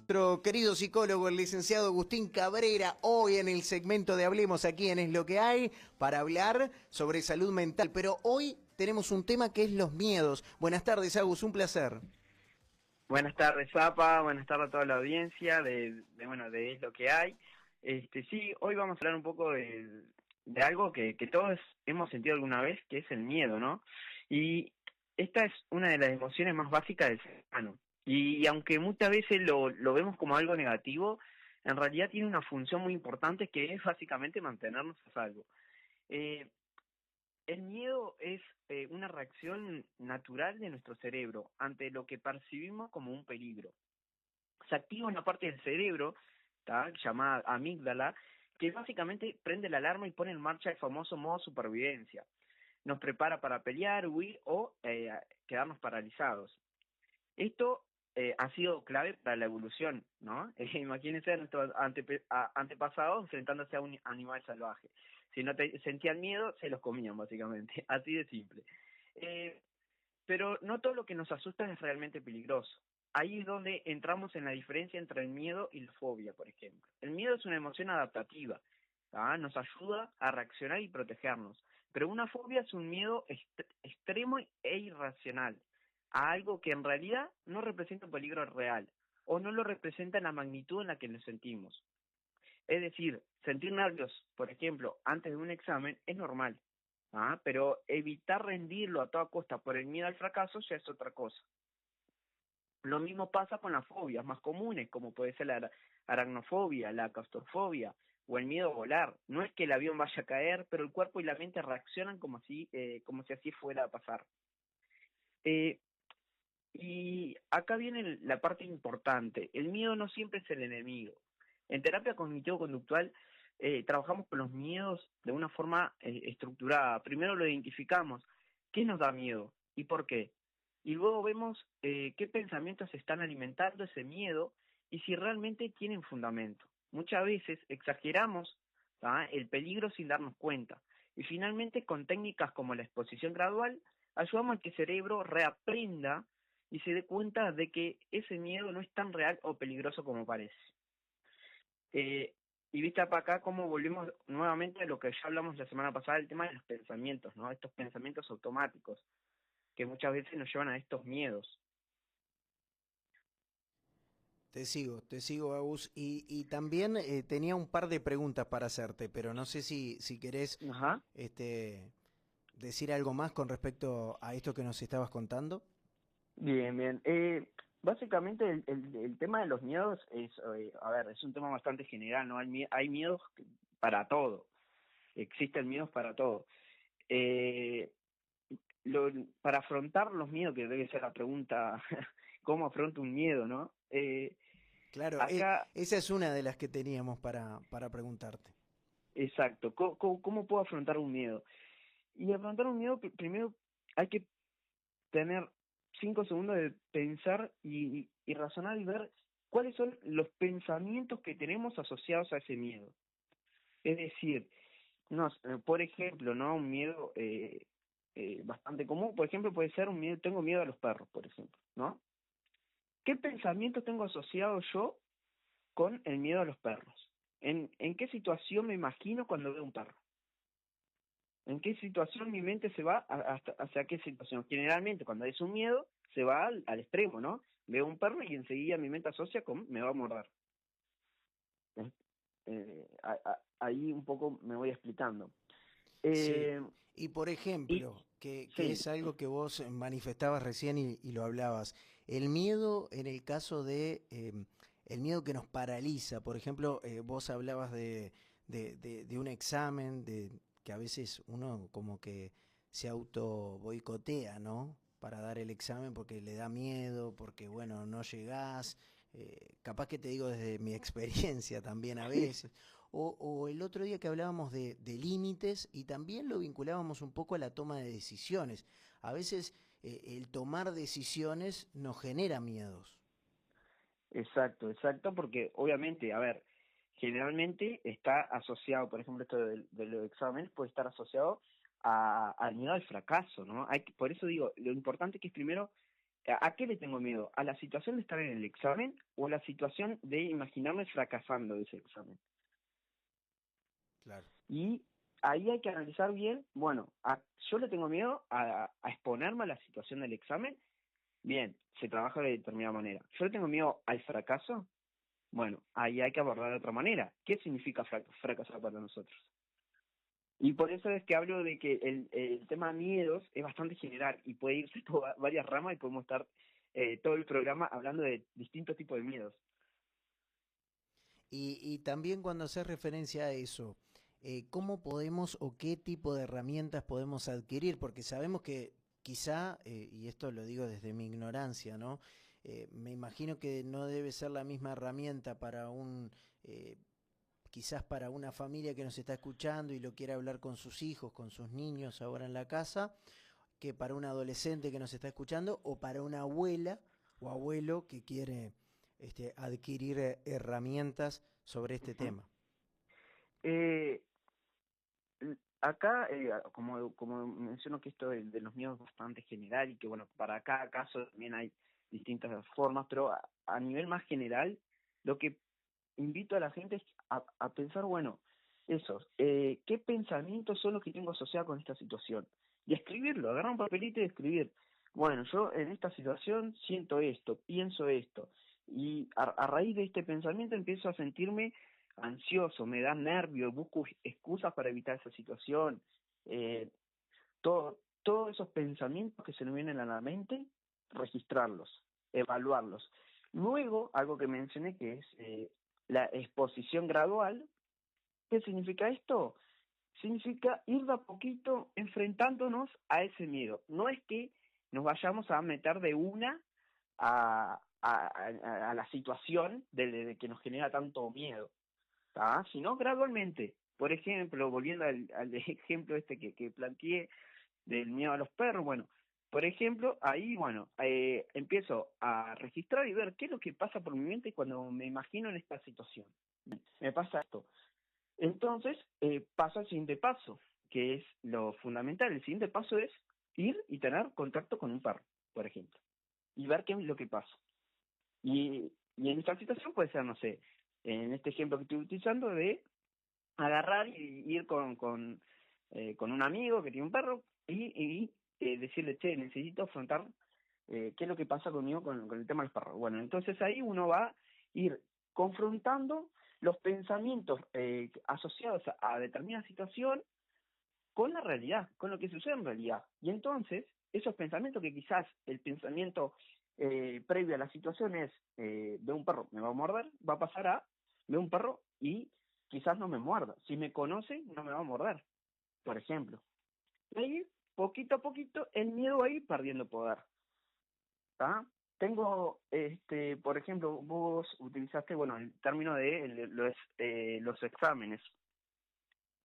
Nuestro querido psicólogo, el licenciado Agustín Cabrera, hoy en el segmento de Hablemos aquí en Es lo que hay, para hablar sobre salud mental. Pero hoy tenemos un tema que es los miedos. Buenas tardes, Agus, un placer. Buenas tardes, Zapa, buenas tardes a toda la audiencia de Es lo que hay. Sí, hoy vamos a hablar un poco de algo que todos hemos sentido alguna vez, que es el miedo, ¿no? Y esta es una de las emociones más básicas del ser humano. Y aunque muchas veces lo vemos como algo negativo, en realidad tiene una función muy importante que es básicamente mantenernos a salvo. Eh, el miedo es una reacción natural de nuestro cerebro ante lo que percibimos como un peligro. Se activa una parte del cerebro, ¿tá?, llamada amígdala, que básicamente prende la alarma y pone en marcha el famoso modo supervivencia. Nos prepara para pelear, huir o quedarnos paralizados. Esto ha sido clave para la evolución, ¿no? Imagínense a nuestros antepasados enfrentándose a un animal salvaje. Si no sentían miedo, se los comían, básicamente. Así de simple. Pero no todo lo que nos asusta es realmente peligroso. Ahí es donde entramos en la diferencia entre el miedo y la fobia, por ejemplo. El miedo es una emoción adaptativa, ¿tá? Nos ayuda a reaccionar y protegernos. Pero una fobia es un miedo extremo e irracional a algo que en realidad no representa un peligro real o no lo representa en la magnitud en la que nos sentimos. Es decir, sentir nervios, por ejemplo, antes de un examen es normal, pero evitar rendirlo a toda costa por el miedo al fracaso ya es otra cosa. Lo mismo pasa con las fobias más comunes, como puede ser la aracnofobia, la claustrofobia o el miedo a volar. No es que el avión vaya a caer, pero el cuerpo y la mente reaccionan como si así fuera a pasar. Y acá viene la parte importante. El miedo no siempre es el enemigo. En terapia cognitivo-conductual trabajamos con los miedos de una forma estructurada. Primero lo identificamos. ¿Qué nos da miedo y por qué? Y luego vemos qué pensamientos están alimentando ese miedo y si realmente tienen fundamento. Muchas veces exageramos, ¿tá?, el peligro sin darnos cuenta. Y finalmente, con técnicas como la exposición gradual, ayudamos a que el cerebro reaprenda y se dé cuenta de que ese miedo no es tan real o peligroso como parece. Y viste para acá cómo volvemos nuevamente a lo que ya hablamos la semana pasada, el tema de los pensamientos, ¿no? Estos pensamientos automáticos que muchas veces nos llevan a estos miedos. Te sigo, Agus. Y también tenía un par de preguntas para hacerte, pero no sé si querés Ajá. decir algo más con respecto a esto que nos estabas contando. Bien, bien. Básicamente el tema de los miedos es, es un tema bastante general, ¿no? Hay miedos para todo. Existen miedos para todo. Eh, para afrontar los miedos, que debe ser la pregunta, ¿cómo afronto un miedo, no? Claro, Acá, esa es una de las que teníamos para preguntarte. exacto, ¿cómo puedo afrontar un miedo? Y afrontar un miedo, primero hay que tener 5 segundos de pensar y razonar y ver cuáles son los pensamientos que tenemos asociados a ese miedo. Es decir, no, por ejemplo, ¿no? Un miedo bastante común, por ejemplo, puede ser un miedo, tengo miedo a los perros, por ejemplo, ¿no? ¿Qué pensamientos tengo asociado yo con el miedo a los perros? ¿En qué situación me imagino cuando veo un perro? ¿En qué situación mi mente se va hacia qué situación? Generalmente cuando es un miedo se va al extremo, ¿no? Veo un perro y enseguida mi mente asocia con me va a morder. Ahí un poco me voy explicando. Sí. Eh, Y por y ejemplo, que sí, es algo que vos manifestabas recién y lo hablabas, el miedo en el caso de el miedo que nos paraliza, por ejemplo, vos hablabas de un examen, de que a veces uno como que se auto boicotea, ¿no? Para dar el examen porque le da miedo, porque bueno, no llegás, capaz que te digo desde mi experiencia también a veces, o el otro día que hablábamos de límites y también lo vinculábamos un poco a la toma de decisiones. A veces el tomar decisiones nos genera miedos. exacto, porque obviamente, a ver, generalmente está asociado, por ejemplo, esto de los exámenes puede estar asociado al miedo al fracaso, ¿no? Por eso digo, lo importante que es primero ¿A qué le tengo miedo? ¿A la situación de estar en el examen o a la situación de imaginarme fracasando de ese examen? Claro. Y ahí hay que analizar bien, bueno, yo le tengo miedo a exponerme a la situación del examen, bien, se trabaja de determinada manera. Yo le tengo miedo al fracaso, bueno, ahí hay que abordar de otra manera. ¿Qué significa fracasar para nosotros? Y por eso es que hablo de que el tema miedos es bastante general y puede irse por varias ramas y podemos estar todo el programa hablando de distintos tipos de miedos. Y también cuando haces referencia a eso, ¿cómo podemos o qué tipo de herramientas podemos adquirir? Porque sabemos que quizá, y esto lo digo desde mi ignorancia, ¿no? Me imagino que no debe ser la misma herramienta para eh, quizás para una familia que nos está escuchando y lo quiere hablar con sus hijos, con sus niños ahora en la casa, que para un adolescente que nos está escuchando o para una abuela o abuelo que quiere adquirir herramientas sobre este Ujú. tema. Eh, Acá, como menciono que esto de los miedos es bastante general y que bueno, para cada caso también hay distintas formas, pero a nivel más general, lo que invito a la gente es a pensar, bueno, ¿qué pensamientos son los que tengo asociados con esta situación? Y escribirlo, agarrar un papelito y escribir, bueno, yo en esta situación siento esto, pienso esto, y a raíz de este pensamiento empiezo a sentirme ansioso, me da nervio, busco excusas para evitar esa situación, eh, todos esos pensamientos que se me vienen a la mente, registrarlos, evaluarlos. Luego, algo que mencioné que es la exposición gradual. ¿Qué significa esto? Significa ir de a poquito enfrentándonos a ese miedo. No es que nos vayamos a meter de una a la situación de que nos genera tanto miedo, ¿tá? Sino gradualmente. Por ejemplo, volviendo al ejemplo este que planteé del miedo a los perros, bueno, por ejemplo, ahí, bueno, empiezo a registrar y ver qué es lo que pasa por mi mente cuando me imagino en esta situación. Me pasa esto. Entonces, paso al siguiente paso, que es lo fundamental. El siguiente paso es ir y tener contacto con un perro, por ejemplo, y ver qué es lo que pasa. Y en esta situación puede ser, no sé, en este ejemplo que estoy utilizando, de agarrar y ir con un amigo que tiene un perro y decirle, che, necesito afrontar qué es lo que pasa conmigo con el tema de los perros. Bueno, entonces ahí uno va a ir confrontando los pensamientos asociados a determinada situación con la realidad, con lo que sucede en realidad. Y entonces, esos pensamientos que quizás el pensamiento previo a la situación es, veo un perro, me va a morder, va a pasar a, veo un perro y quizás no me muerda. Si me conoce, no me va a morder, por ejemplo. Y ahí, poquito a poquito, el miedo va a ir perdiendo poder. ¿Tá? Tengo, por ejemplo, vos utilizaste, bueno, el término de los exámenes.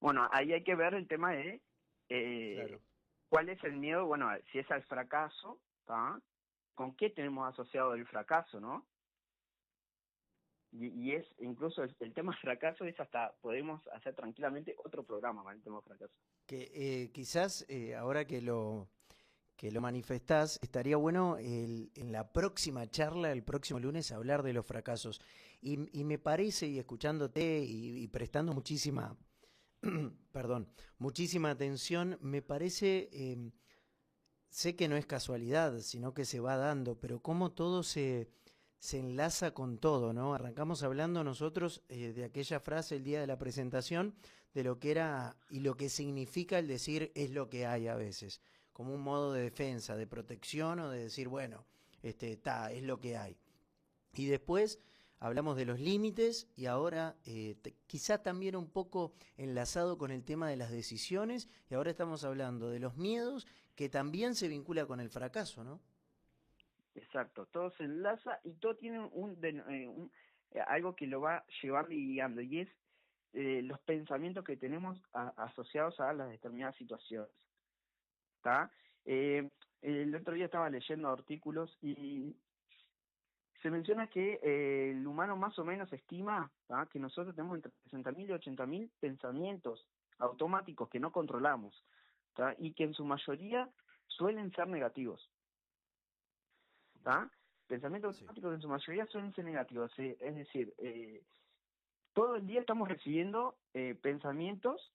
Bueno, ahí hay que ver el tema de Claro. cuál es el miedo, bueno, si es al fracaso, ¿tá? ¿Con qué tenemos asociado el fracaso, no? Y es, incluso el tema fracaso es hasta, podemos hacer tranquilamente otro programa con el tema fracaso. Que quizás ahora que lo manifestás, estaría bueno en la próxima charla, el próximo lunes, hablar de los fracasos. Y me parece, y escuchándote y prestando muchísima, perdón, muchísima atención, me parece, sé que no es casualidad, sino que se va dando, pero cómo todo se enlaza con todo, ¿no? Arrancamos hablando nosotros de aquella frase el día de la presentación, de lo que era y lo que significa el decir es lo que hay a veces, como un modo de defensa, de protección o de decir, bueno, es lo que hay. Y después hablamos de los límites y ahora quizá también un poco enlazado con el tema de las decisiones y ahora estamos hablando de los miedos que también se vincula con el fracaso, ¿no? Exacto, todo se enlaza y todo tiene algo que lo va llevando y guiando, y es los pensamientos que tenemos asociados a las determinadas situaciones. ¿Está? El otro día estaba leyendo artículos y se menciona que el humano más o menos estima, ¿tá?, que nosotros tenemos entre 60.000 y 80.000 pensamientos automáticos que no controlamos, ¿tá?, y que en su mayoría suelen ser negativos. ¿tá? Pensamientos Sí. automáticos en su mayoría suelen ser negativos, es decir, todo el día estamos recibiendo pensamientos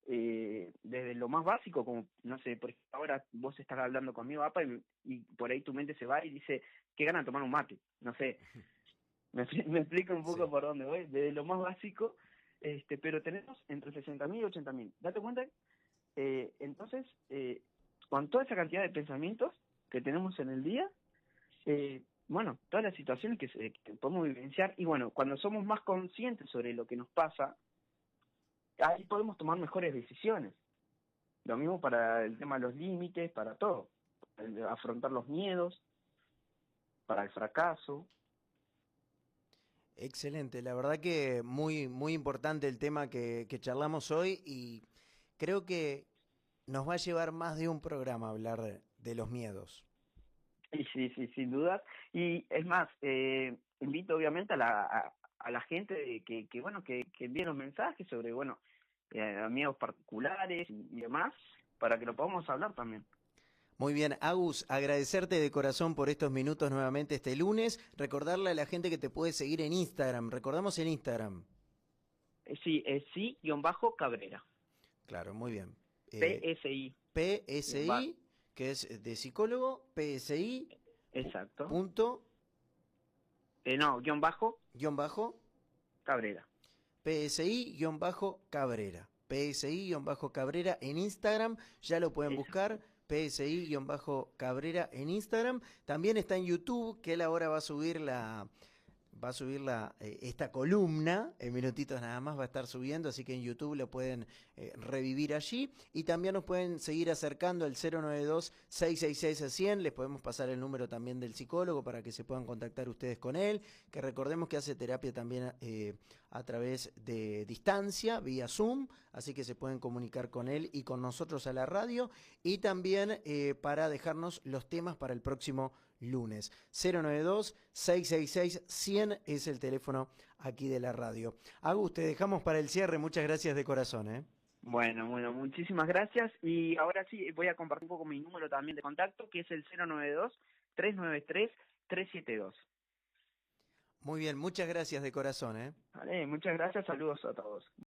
desde lo más básico, como, no sé, por ejemplo, ahora vos estás hablando conmigo, apa, y por ahí tu mente se va y dice, qué ganas de tomar un mate, no sé, me explico un poco Sí. por dónde voy, desde lo más básico, pero tenemos entre 60.000 y 80.000. Date cuenta, entonces, con toda esa cantidad de pensamientos que tenemos en el día, bueno, todas las situaciones que podemos vivenciar, y bueno, cuando somos más conscientes sobre lo que nos pasa, ahí podemos tomar mejores decisiones. Lo mismo para el tema de los límites, para todo. Afrontar los miedos, para el fracaso. Excelente, la verdad que muy, muy importante el tema que charlamos hoy y creo que nos va a llevar más de un programa hablar de los miedos. Y sí, sí, sin dudas. Y es más, invito obviamente a la gente bueno, que envíe los mensajes sobre, bueno, miedos particulares y demás, para que lo podamos hablar también. Muy bien, Agus, agradecerte de corazón por estos minutos nuevamente este lunes. Recordarle a la gente que te puede seguir en Instagram. Recordamos en Instagram. Sí, sí-Cabrera. Claro, muy bien. PSI. PSI, que es de psicólogo, PSI, Exacto. punto, No, guión bajo, guión bajo, Cabrera. PSI-Cabrera. PSI-Cabrera en Instagram, ya lo pueden buscar. Exacto. PSI-Cabrera en Instagram. También está en YouTube, que él ahora va a subir esta columna, en minutitos nada más va a estar subiendo, así que en YouTube lo pueden revivir allí. Y también nos pueden seguir acercando al 092-666-100, les podemos pasar el número también del psicólogo para que se puedan contactar ustedes con él, que recordemos que hace terapia también a través de distancia, vía Zoom, así que se pueden comunicar con él y con nosotros a la radio, y también para dejarnos los temas para el próximo lunes. 092-666-100 es el teléfono aquí de la radio. Agus, te dejamos para el cierre. Muchas gracias de corazón. Bueno, bueno, muchísimas gracias. Y ahora sí, voy a compartir un poco mi número también de contacto, que es el 092-393-372. Muy bien, muchas gracias de corazón. Vale, muchas gracias, saludos a todos.